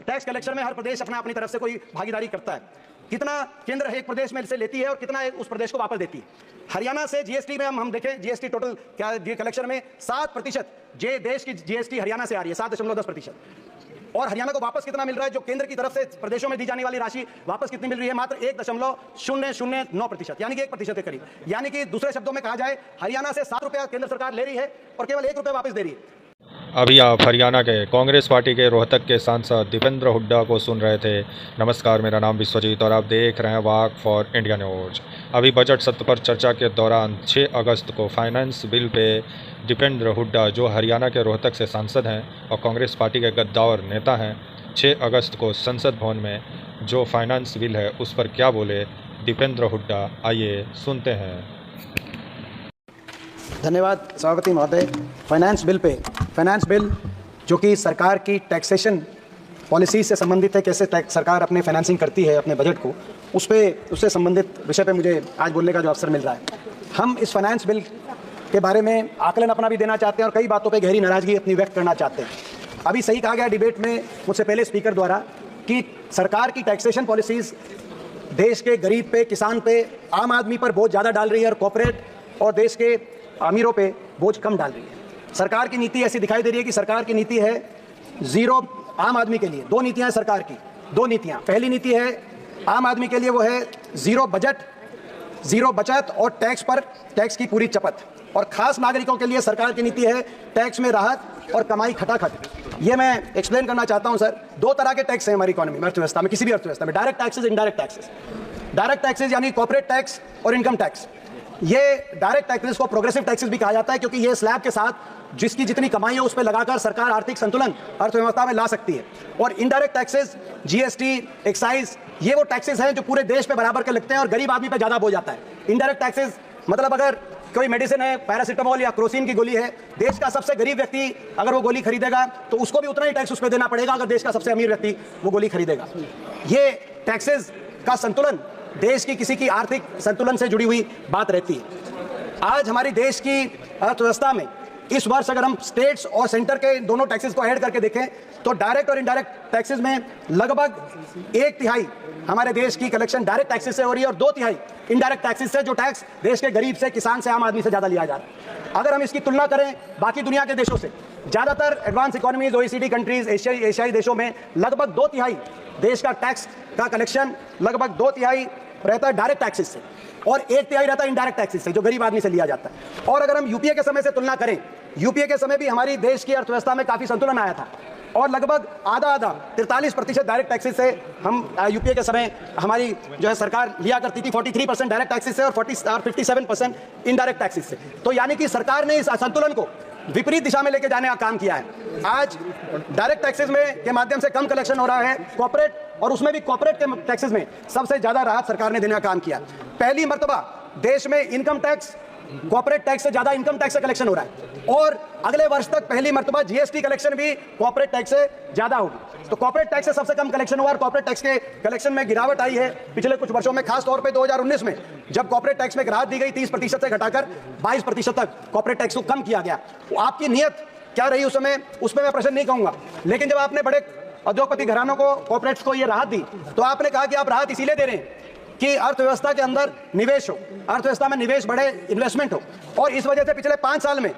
Tax collection में हर प्रदेश अपना अपनी तरफ से कोई भागीदारी करता है। कितना केंद्र एक प्रदेश में से लेती है और कितना उस प्रदेश को वापस देती है। हरियाणा से जीएसटी में हम देखें, जीएसटी टोटल क्या कलेक्शन में 7% जे देश की जीएसटी हरियाणा से आ रही है, 7.10%। और हरियाणा को वापस कितना मिल रहा है, जो केंद्र की तरफ से प्रदेशों में दी जाने वाली राशि वापस कितनी मिल रही है, मात्र 1.009%, यानी कि 1% के करीब। यानी कि दूसरे शब्दों में कहा जाए, हरियाणा से 7 रुपया केंद्र सरकार ले रही है और केवल 1 रुपया वापस दे रही है। अभी आप हरियाणा के कांग्रेस पार्टी के रोहतक के सांसद दीपेंद्र हुड्डा को सुन रहे थे। नमस्कार, मेरा नाम विश्वजीत और आप देख रहे हैं वाक फॉर इंडिया न्यूज। अभी बजट सत्र पर चर्चा के दौरान 6 अगस्त को finance bill pay Dipendra Hooda, जो हरियाणा के रोहतक से सांसद हैं और कांग्रेस पार्टी के गद्दार नेता हैं, 6 अगस्त को संसद भवन में जो फाइनेंस बिल है उस पर क्या बोले दीपेंद्र हुड्डा, आइए सुनते हैं। धन्यवाद सभापति महोदय। फाइनेंस बिल जो कि सरकार की टैक्सेशन पॉलिसी से संबंधित है, कैसे सरकार अपने फाइनेंसिंग करती है अपने बजट को, उससे संबंधित विषय पे मुझे आज बोलने का जो अवसर मिल रहा है। हम इस फाइनेंस बिल के बारे में आकलन अपना भी देना चाहते हैं और कई बातों पे गहरी नाराज़गी अपनी व्यक्त करना चाहते हैं। अभी सही कहा गया डिबेट में मुझसे पहले स्पीकर द्वारा कि सरकार की टैक्सेशन पॉलिसीज़ देश के गरीब पे, किसान पे, आम आदमी पर बोझ ज़्यादा डाल रही है और कॉर्पोरेट और देश के अमीरों पे बोझ कम डाल रही है। सरकार की नीति ऐसी दिखाई दे रही है कि सरकार की नीति है जीरो आम आदमी के लिए। 2 नीतियां हैं सरकार की, 2 नीतियां। पहली नीति है आम आदमी के लिए, वो है जीरो बजट, जीरो बचत और टैक्स की पूरी चपत। और खास नागरिकों के लिए सरकार की नीति है टैक्स में राहत और कमाई खटाखट। ये मैं एक्सप्लेन करना चाहता हूं सर। 2 तरह के टैक्स हैं हमारी इकोनॉमी में, अर्थव्यवस्था में, किसी भी अर्थव्यवस्था में, direct taxes, indirect taxes. Direct taxes यानी कॉर्पोरेट टैक्स और इनकम टैक्स। ये डायरेक्ट टैक्सेस को प्रोग्रेसिव टैक्सेस भी कहा जाता है, क्योंकि ये स्लैब के साथ जिसकी जितनी कमाई है उस पर लगाकर सरकार आर्थिक संतुलन अर्थव्यवस्था में ला सकती है। और इनडायरेक्ट टैक्सेस, जीएसटी, एक्साइज, ये वो टैक्सेस हैं जो पूरे देश पे बराबर के लगते हैं और गरीब आदमी पे ज्यादा बोझ आता है। इनडायरेक्ट टैक्सेस मतलब अगर कोई मेडिसिन है, पैरासिटामोल या क्रोसिन की गोली है, देश का सबसे गरीब व्यक्ति अगर वो गोली खरीदेगा तो उसको भी उतना ही टैक्स उस पर देना पड़ेगा अगर देश का सबसे अमीर व्यक्ति वो गोली खरीदेगा। ये टैक्सेस का संतुलन देश की किसी की आर्थिक संतुलन से जुड़ी हुई बात रहती है। आज हमारी देश की अर्थव्यवस्था में इस वर्ष अगर हम स्टेट्स और सेंटर के दोनों टैक्सेस को ऐड करके देखें तो डायरेक्ट और इनडायरेक्ट टैक्सेस में लगभग 1/3 हमारे देश की कलेक्शन डायरेक्ट टैक्सेस से हो रही है और 2/3 इनडायरेक्ट टैक्सेस से, जो टैक्स देश के गरीब से, किसान से, आम आदमी से ज्यादा लिया जा रहा है। अगर हम इसकी तुलना करें बाकी दुनिया के देशों से, ज्यादातर एडवांस इकोनॉमीज, ओईसीडी कंट्रीज, एशियाई देशों में लगभग 2/3 देश का टैक्स का कलेक्शन लगभग 2/3 रहता है डायरेक्ट टैक्सेस से और 1/3 रहता है इनडायरेक्ट टैक्सेस से, जो गरीब आदमी से लिया जाता है। और अगर हम यूपीए के समय से तुलना करें, यूपीए के समय भी हमारी देश की अर्थव्यवस्था में काफी संतुलन आया था और लगभग आधा 43% डायरेक्ट टैक्सेस से हम यूपीए के समय हमारी जो है सरकार लिया करती थी, 43% डायरेक्ट टैक्सेस से और 57% इनडायरेक्ट टैक्सेस से। तो यानी कि सरकार ने इस असंतुलन को विपरीत दिशा में लेके जाने का काम किया है। आज डायरेक्ट टैक्सेस में के माध्यम से कम कलेक्शन हो रहा है कॉर्पोरेट, और उसमें भी कॉर्पोरेट के टैक्सेस में सबसे ज्यादा राहत सरकार ने देने का काम किया। पहली मर्तबा देश में इनकम टैक्स कॉर्पोरेट टैक्स से ज्यादा इनकम टैक्स का कलेक्शन हो रहा है और अगले वर्ष तक पहली मर्तबा जीएसटी कलेक्शन भी कॉर्पोरेट टैक्स से ज्यादा होगी। तो कॉर्पोरेट टैक्स से सबसे कम कलेक्शन हुआ और कॉर्पोरेट टैक्स के कलेक्शन में गिरावट आई है पिछले कुछ वर्षों में, खास तौर पे 2019 में जब कॉर्पोरेट टैक्स में राहत दी गई 30% से घटाकर 22% तक कॉर्पोरेट टैक्स को कम किया गया। तो आपकी नीयत क्या रही उस समय, उस पर मैं प्रश्न नहीं कहूंगा, लेकिन जब आपने बड़े उद्योगपति घरानों को, कॉर्पोरेट्स को ये राहत दी तो आपने कहा कि आप राहत इसीलिए दे रहे हैं कि अर्थव्यवस्था के अंदर निवेश हो, अर्थव्यवस्था में निवेश बढ़े, इन्वेस्टमेंट हो। और इस वजह से पिछले 5 साल में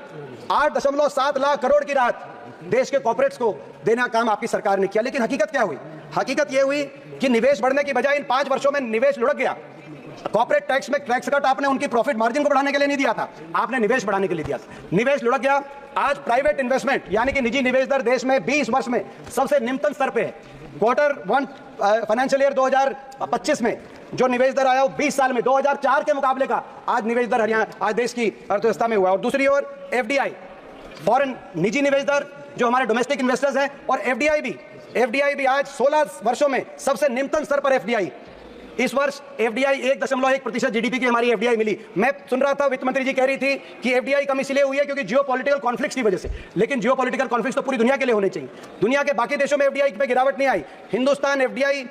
8.7 लाख करोड़ की राहत देश के कॉर्पोरेट्स को देने का काम आपकी सरकार ने किया। लेकिन हकीकत क्या हुई? हकीकत यह हुई कि निवेश बढ़ने की बजाय इन 5 वर्षों में निवेश लुढ़क गया। कॉर्पोरेट टैक्स में टैक्स कट आपने उनकी प्रॉफिट मार्जिन को बढ़ाने के लिए नहीं दिया था, आपने निवेश बढ़ाने के लिए दिया था। निवेश लुढ़क गया। आज प्राइवेट इन्वेस्टमेंट यानी कि निजी निवेश दर देश में 20 वर्ष में सबसे निम्नतम स्तर पे है। Q1 फाइनेंशियल ईयर 2025 में जो निवेश दर आया वो 20 साल में 2004 के मुकाबले का आज निवेश दर हरियाणा, आज देश की अर्थव्यवस्था में हुआ। और दूसरी ओर एफडीआई, फॉरेन निजी निवेश दर जो हमारे डोमेस्टिक इन्वेस्टर्स हैं, और एफडीआई भी आज 16 वर्षों में सबसे निम्नतम स्तर पर एफडीआई। इस वर्ष एफडीआई 1.1% जीडीपी की हमारी एफडीआई मिली। मैं सुन रहा था वित्त मंत्री जी कह रही थी कि एफडीआई कम इसलिए हुई है क्योंकि जियोपॉलिटिकल कॉन्फ्लिक्ट्स की वजह से, लेकिन जियोपॉलिटिकल कॉन्फ्लिक्ट्स तो पूरी दुनिया के लिए होने चाहिए। दुनिया के बाकी देशों में एफडीआई पे गिरावट नहीं आई। हिंदुस्तान एफडीआई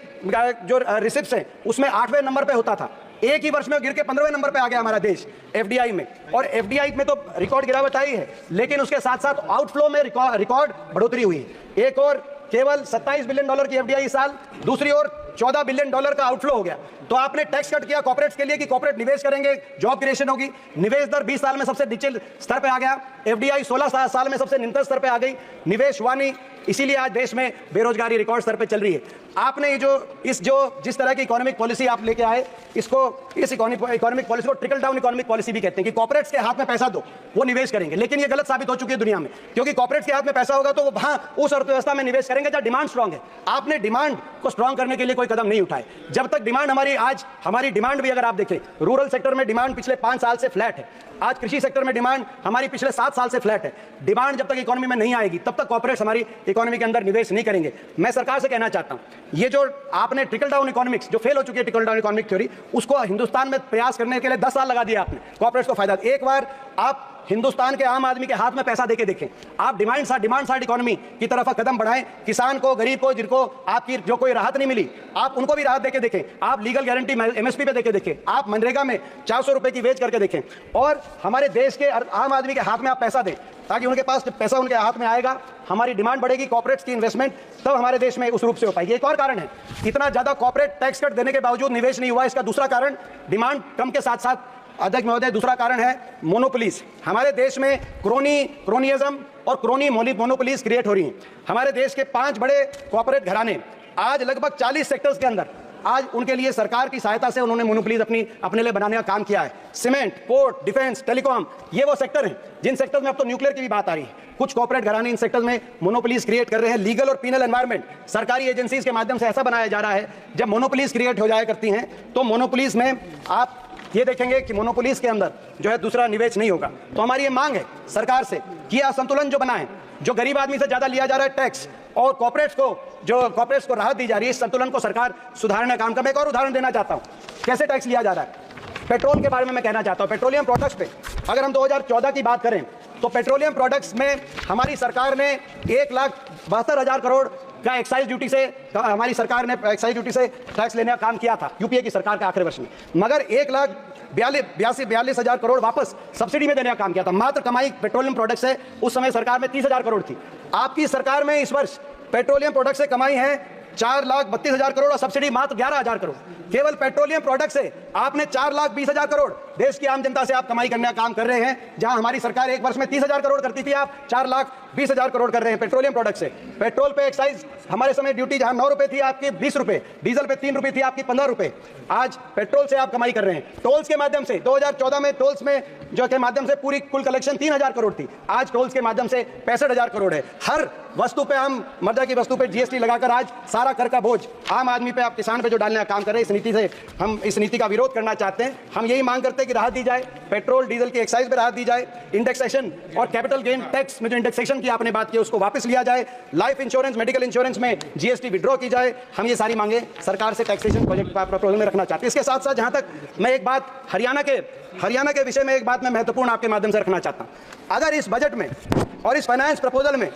जो रिसिप्ट्स है उसमें 8वें नंबर पे होता था, एक ही वर्ष में गिर के 15वें नंबर पे आ गया हमारा देश एफडीआई में। और एफडीआई में तो रिकॉर्ड गिरावट आई है, लेकिन उसके साथ साथ आउटफ्लो में रिकॉर्ड बढ़ोतरी हुई है। एक और केवल $27 बिलियन की एफडीआई इस साल, दूसरी ओर $14 बिलियन का आउटफ्लो हो गया। तो आपने टैक्स कट किया कॉर्पोरेट्स के लिए कि कॉर्पोरेट निवेश करेंगे, जॉब क्रिएशन होगी। निवेश दर 20 साल में सबसे नीचे स्तर पे आ गया, एफडीआई 16 साल में सबसे निम्नतम स्तर पे आ गई, निवेश हुआ नहीं, इसीलिए आज देश में बेरोजगारी रिकॉर्ड स्तर पे चल रही है। आपने जिस तरह की इकोनॉमिक पॉलिसी आप लेके आए, इस इकोनॉमिक पॉलिसी को ट्रिकल डाउन इकोनॉमिक पॉलिसी भी कहते हैं कि कॉर्पोरेट्स के हाथ में पैसा दो, वो निवेश करेंगे। लेकिन ये गलत साबित हो चुकी है दुनिया में, क्योंकि कॉर्पोरेट्स के हाथ में पैसा होगा तो वो वहां उस अर्थव्यवस्था में निवेश करेंगे जहां डिमांड स्ट्रांग है। आपने डिमांड को स्ट्रांग करने के लिए कोई कदम नहीं उठाए। जब तक डिमांड हमारी डिमांड भी अगर आप देखें, रूरल सेक्टर में डिमांड पिछले 5 साल से फ्लैट है। आज कृषि सेक्टर में डिमांड हमारी पिछले 7 साल से फ्लैट है। डिमांड जब तक इकोनॉमी में नहीं आएगी तब तक कॉर्पोरेट्स हमारी इकोनॉमी के अंदर निवेश नहीं करेंगे। मैं सरकार से कहना चाहता हूं, ये जो आपने ट्रिकल डाउन इकोनॉमिक्स जो फेल हो चुकी है, ट्रिकल डाउन इकोनॉमिक थ्योरी, उसको हिंदुस्तान में प्रयास करने के लिए 10 साल लगा दिया आपने। कॉर्पोरेट्स को फायदा, एक बार आप हिंदुस्तान के आम आदमी के हाथ में पैसा देके देखें, आप डिमांड साइड इकोनॉमी की तरफ कदम बढ़ाएं। किसान को, गरीब को, जिनको आपकी जो कोई राहत नहीं मिली, आप उनको भी राहत देके देखें। आप लीगल गारंटी एमएसपी पे देके देखें, आप मनरेगा में 400 रुपए की वेज करके देखें, और हमारे देश के आम आदमी के हाथ में आप पैसा दें, ताकि उनके पास पैसा उनके हाथ में आएगा, हमारी डिमांड बढ़ेगी, कॉर्पोरेट्स की इन्वेस्टमेंट तब हमारे देश में उस रूप से हो पाएगी। एक और कारण है, इतना ज्यादा कॉर्पोरेट टैक्स कट देने के बावजूद निवेश नहीं हुआ। इसका दूसरा कारण डिमांड कम के साथ साथ, अध्यक्ष महोदय, दूसरा कारण है मोनोपोलीज। हमारे देश में क्रोनियज्म और क्रोनी मोनोपोलीज क्रिएट हो रही हैं। हमारे देश के 5 बड़े कॉर्पोरेट घराने आज लगभग 40 सेक्टर्स के अंदर, आज उनके लिए सरकार की सहायता से उन्होंने मोनोपोलीज अपने लिए बनाने का काम किया है। सीमेंट, पोर्ट, डिफेंस, टेलीकॉम, ये वो सेक्टर हैं जिन सेक्टर्स में अब तो न्यूक्लियर की भी बात आ रही है। कुछ कॉर्पोरेट घराने इन सेक्टर्स में मोनोपोलीज क्रिएट कर रहे हैं। लीगल और पीनल एनवायरनमेंट सरकारी एजेंसीज के माध्यम से ऐसा बनाया जा रहा है, जब मोनोपोलीज क्रिएट हो जाया करती हैं तो मोनोपोलीज में आप ये देखेंगे कि मोनोपोलीज के अंदर जो है दूसरा निवेश नहीं होगा। तो हमारी ये मांग है सरकार से कि यह संतुलन जो बना है, जो गरीब आदमी से ज्यादा लिया जा रहा है टैक्स, और कॉर्पोरेट्स को राहत दी जा रही है, इस संतुलन को सरकार सुधारने का काम करे। मैं एक और उदाहरण देना चाहता हूं, कैसे टैक्स लिया जा रहा है। पेट्रोल के बारे में मैं कहना चाहता हूं, पेट्रोलियम प्रोडक्ट्स पे अगर हम 2014 की बात करें तो पेट्रोलियम प्रोडक्ट्स में हमारी सरकार ने 1,72,000 करोड़ का एक्साइज ड्यूटी से, हमारी सरकार ने एक्साइज ड्यूटी से टैक्स लेने का काम किया था यूपीए की सरकार के आखिरी वर्ष में, मगर 1,42,000 करोड़ वापस सब्सिडी में देने का काम किया था। मात्र कमाई पेट्रोलियम प्रोडक्ट से उस समय सरकार में 30,000 करोड़ थी। आपकी सरकार में इस वर्ष पेट्रोलियम प्रोडक्ट से कमाई है 4,32,000 करोड़ और सब्सिडी मात्र 11,000 करोड़। केवल पेट्रोलियम प्रोडक्ट से आपने 4,20,000 करोड़ देश की आम जनता से आप कमाई करने का काम कर रहे हैं। जहां हमारी सरकार एक वर्ष में 30,000 करोड़ करती थी, आप 4,20,000 करोड़ कर रहे हैं पेट्रोलियम प्रोडक्ट से। पेट्रोल पे एक्साइज हमारे समय ड्यूटी जहां 9 रुपए थी आपकी 20 रुपए, डीजल पे 3 रुपए थी आपकी 15 रुपए, आज पेट्रोल से आप कमाई कर रहे हैं। टोल्स के माध्यम से 2014 में टोल्स में जो के माध्यम से पूरी कुल कलेक्शन 3,000 करोड़ थी, आज टोल्स के माध्यम से 65,000 करोड़ है। हर वस्तु पे हम मर्दा की वस्तु पे जीएसटी लगाकर आज सारा कर का बोझ आम आदमी पे, आप किसान पे जो डालने का काम कर रहे हैं, इस नीति से हम इस नीति का विरोध करना चाहते हैं। हम यही मांग करते हैं कि राहत दी जाए, पेट्रोल डीजल की एक्साइज पे राहत दी जाए, इंडेक्सेशन और कैपिटल गेन टैक्स में जो इंडेक्सेशन की आपने बात की उसको वापस लिया जाए, लाइफ इंश्योरेंस, मेडिकल इंश्योरेंस में जीएसटी विड्रॉ की जाए। हम ये सारी मांगे सरकार से टैक्सेशन प्रोजेक्ट प्रपोजल में रखना चाहते हैं। इसके साथ साथ जहां तक मैं एक बात हरियाणा के विषय में एक बात मैं महत्वपूर्ण आपके माध्यम से रखना चाहता हूं। अगर इस बजट में और इस फाइनेंस प्रपोजल में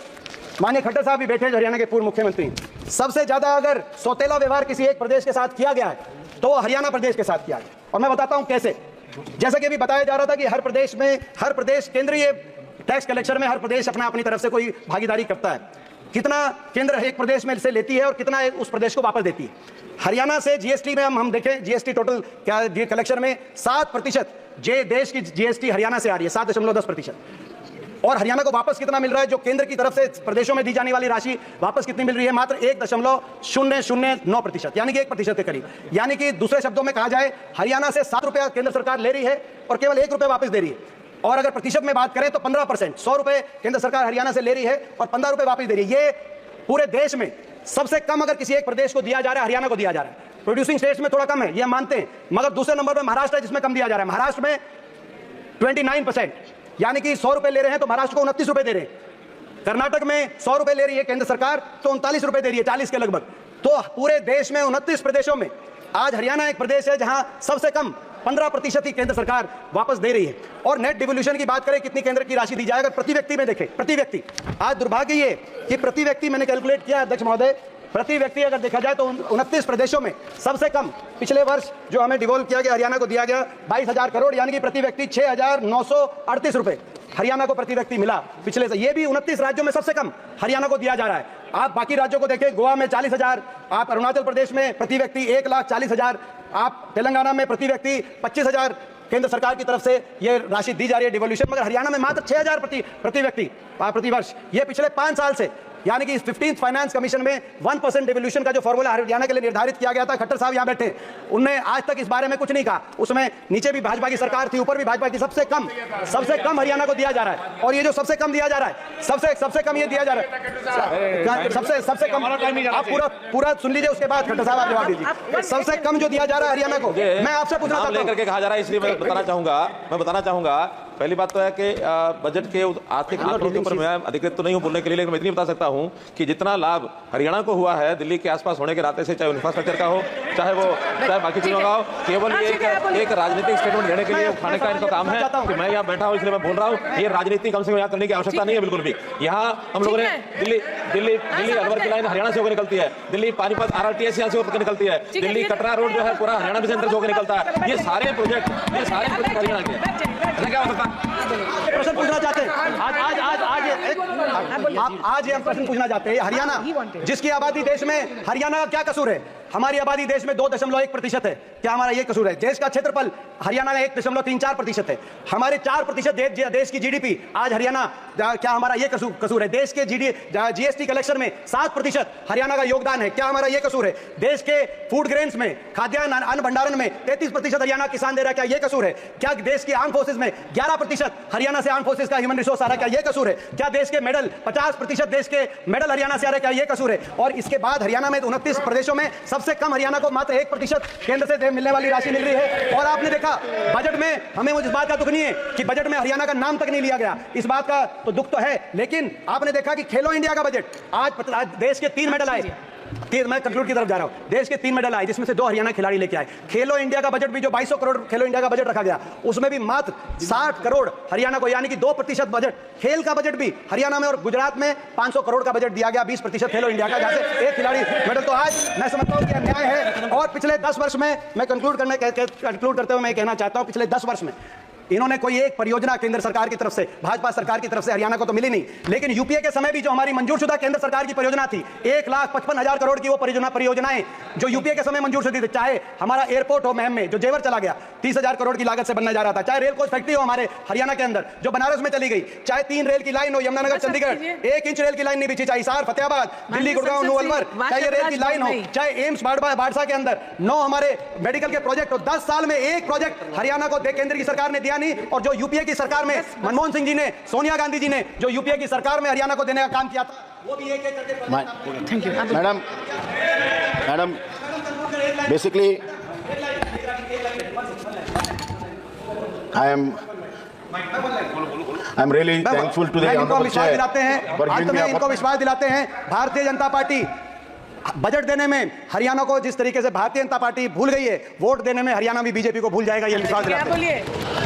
माननीय खट्टर साहब भी बैठे हैं, हरियाणा के पूर्व मुख्यमंत्री, सबसे ज्यादा अगर सौतेला व्यवहार किसी एक प्रदेश के साथ किया गया है तो वो हरियाणा प्रदेश के साथ किया है। और मैं बताता हूं कैसे। जैसे कि अभी बताया जा रहा था कि हर प्रदेश केंद्रीय टैक्स कलेक्शन में हर प्रदेश अपनी तरफ से कोई भागीदारी करता है। कितना केंद्र एक प्रदेश में से लेती है और कितना उस प्रदेश को वापस देती है। हरियाणा से जीएसटी में हम देखें, जीएसटी टोटल क्या कलेक्शन में 7% देश की जीएसटी हरियाणा से आ रही है, 7.10%। और हरियाणा को वापस कितना मिल रहा है, जो केंद्र की तरफ से प्रदेशों में दी जाने वाली राशि वापस कितनी मिल रही है, मात्र 1.009%, यानी कि 1% के करीब। यानी कि दूसरे शब्दों में कहा जाए, हरियाणा से 7 रुपया केंद्र सरकार ले रही है और केवल 1 रुपया वापस दे रही है। और अगर प्रतिशत में बात करें तो 15%, 100 रुपए केंद्र सरकार हरियाणा से ले रही है और 15 रुपए वापस दे रही है। ये पूरे देश में सबसे कम अगर किसी एक प्रदेश को दिया जा रहा है, हरियाणा को दिया जा रहा है। प्रोड्यूसिंग स्टेट्स में थोड़ा कम है, ये हम मानते हैं, मगर दूसरे नंबर पर महाराष्ट्र है जिसमें कम दिया जा रहा है। महाराष्ट्र में 29%, यानी कि 100 रुपए ले रहे हैं तो महाराष्ट्र को 29 रुपए दे रहे हैं। कर्नाटक में 100 रुपए ले रही है केंद्र सरकार तो 39 रुपए दे रही है, 40 के लगभग। तो पूरे देश में 29 प्रदेशों में आज हरियाणा एक प्रदेश है जहां सबसे कम 15% ही केंद्र सरकार वापस दे रही है। और नेट डिवोल्यूशन की बात करें, कितनी केंद्र की राशि दी जाए, अगर प्रति व्यक्ति में देखें, प्रति व्यक्ति, आज दुर्भाग्य ये कि प्रति व्यक्ति मैंने कैलकुलेट किया अध्यक्ष महोदय, प्रति व्यक्ति अगर देखा जाए तो 29 प्रदेशों में सबसे कम पिछले वर्ष जो हमें डिवोल्व किया गया, हरियाणा को दिया गया 22,000 करोड़, यानी कि प्रति व्यक्ति 6,938 रुपए हरियाणा को प्रति व्यक्ति मिला पिछले से। ये भी 29 राज्यों में सबसे कम हरियाणा को दिया जा रहा है। आप बाकी राज्यों को देखें, गोवा में 40,000, आप अरुणाचल प्रदेश में प्रति व्यक्ति 1,40,000, आप तेलंगाना में प्रति व्यक्ति 25,000 केंद्र सरकार की तरफ से ये राशि दी जा रही है डिवोल्यूशन, मगर हरियाणा में मात्र 6,000 प्रति व्यक्ति प्रति वर्ष। ये पिछले 5 साल से, यानी कि इस 15th फाइनेंस कमीशन में 1% डिवोल्यूशन का जो फॉर्मूला हरियाणा के लिए निर्धारित किया गया था, खट्टर साहब यहाँ बैठे, उनने आज तक इस बारे में कुछ नहीं कहा। उसमें नीचे भी भाजपा की सरकार थी, ऊपर भी भाजपा की, सबसे कम हरियाणा को दिया जा रहा है। और ये जो सबसे कम दिया जा रहा है, सबसे कम ये दिया जा रहा है, सबसे कम, आप पूरा सुन लीजिए, उसके बाद खट्टर साहब आप जवाब दीजिए। सबसे कम जो दिया जा रहा है हरियाणा को, मैं आपसे पूछना चाहता हूं, लेकर के कहा जा रहा है, इसलिए मैं बताना चाहूंगा पहली बात तो है कि बजट के आर्थिक आंकड़ों के ऊपर मैं अधिकृत तो नहीं हूं बोलने के लिए, लेकिन मैं इतनी बता सकता हूं कि जितना लाभ हरियाणा को हुआ है दिल्ली के आसपास होने के नाते से, चाहे इंफ्रास्ट्रक्चर का हो, चाहे बाकी चीजों का हो, केवल एक राजनीतिक स्टेटमेंट देने के लिए उठाने का इनका काम है कि मैं यहाँ बैठा हूँ इसलिए मैं बोल रहा हूँ। ये राजनीति कम से कम यहाँ करने की आवश्यकता नहीं है बिल्कुल भी। यहाँ हम लोगों ने दिल्ली अलवर की लाइन हरियाणा से होकर निकलती है, दिल्ली पानीपत RRTS यहाँ से होकर निकलती है, दिल्ली कटरा रोड जो है पूरा हरियाणा से अंदर होकर निकलता है। ये सारे प्रोजेक्ट हरियाणा के। क्या हो सकता है? प्रश्न पूछना चाहते हैं आज ये हम प्रश्न पूछना चाहते हैं, हरियाणा जिसकी आबादी देश में, हरियाणा का क्या कसूर है? हमारी आबादी देश में 2.1% है, क्या हमारा ये कसूर है? देश का क्षेत्रफल हरियाणा का 1.34% है, हमारे 4% देश की GDP आज हरियाणा, क्या हमारा ये कसूर है? देश के GST कलेक्शन में 7% हरियाणा का योगदान है, क्या हमारा ये कसूर है? देश के फूड ग्रेन्स में, खाद्यान्न अन्न भंडारण में 33% हरियाणा किसान दे रहा है, क्या ये कसूर है? क्या देश के आर्म फोर्सेज में 11% हरियाणा से आर्म फोर्सेज का ह्यूमन रिसोर्स आ रहा है, क्या ये कसूर है? क्या देश के मेडल 50% देश के मेडल हरियाणा से आ रहे हैं, क्या ये कसूर है? और इसके बाद हरियाणा में 29 प्रदेशों में सबसे कम हरियाणा को मात्र 1% केंद्र से मिलने वाली राशि मिल रही है। और आपने देखा बजट में, हमें इस बात का दुख नहीं है कि बजट में हरियाणा का नाम तक नहीं लिया गया, इस बात का तो दुख तो है, लेकिन आपने देखा कि खेलो इंडिया का बजट, आज देश के 3 मेडल आए, मैं कंक्लूड की तरफ जा रहा हूं, देश के 3 मेडल आए जिसमें से 2 हरियाणा खिलाड़ी लेके आए। खेलो इंडिया का बजट भी जो 2200 करोड़ खेलो इंडिया का बजट रखा गया, उसमें भी मात्र 60 करोड़ हरियाणा को, यानी कि 2% बजट खेल का बजट भी हरियाणा में, और गुजरात में 500 करोड़ का बजट दिया गया, 20% खेलो इंडिया का, जहां से एक खिलाड़ी मेडल। तो आज मैं समझता हूं कि अन्याय है। और पिछले 10 वर्ष में, मैं कंक्लूड करते हुए मैं कहना चाहता हूं, पिछले 10 वर्ष में इन्होंने कोई एक परियोजना केंद्र सरकार की तरफ से, भाजपा सरकार की तरफ से हरियाणा को तो मिली नहीं, लेकिन यूपीए के समय भी जो हमारी मंजूरशुदा केंद्र सरकार की परियोजना थी, 1,55,000 करोड़ की वो परियोजनाएं जो यूपीए के समय मंजूर शुदा थी, चाहे हमारा एयरपोर्ट हो महम में जो जेवर चला गया 30,000 करोड़ की लागत से बनने जा रहा था, चाहे रेल कोच फैक्ट्री हो हमारे हरियाणा के अंदर जो बनारस में चली गई, चाहे 3 रेल की लाइन हो यमुनानगर चंडीगढ़, 1 इंच रेल की लाइन नहीं बिछी, चाहे हिसार फतेहाबाद दिल्ली गुड़गांव न्यू अलवर, चाहे ये रेल की लाइन हो, चाहे एम्स बाड़सा के अंदर 9 हमारे मेडिकल के प्रोजेक्ट हो, 10 साल में एक प्रोजेक्ट हरियाणा को केंद्र की सरकार ने दिया नहीं। और जो यूपीए की सरकार में मनमोहन सिंह जी ने, सोनिया गांधी जी ने जो यूपीए की सरकार में हरियाणा को देने का काम किया था, वो भी एक करके। Thank you madam basically I am really thankful to the honourable chair. इनको विश्वास दिलाते हैं भारतीय जनता पार्टी बजट देने में हरियाणा को जिस तरीके से भारतीय जनता पार्टी भूल गई है, वोट देने में हरियाणा भी बीजेपी को भूल जाएगा, ये विश्वास दिलाते हैं।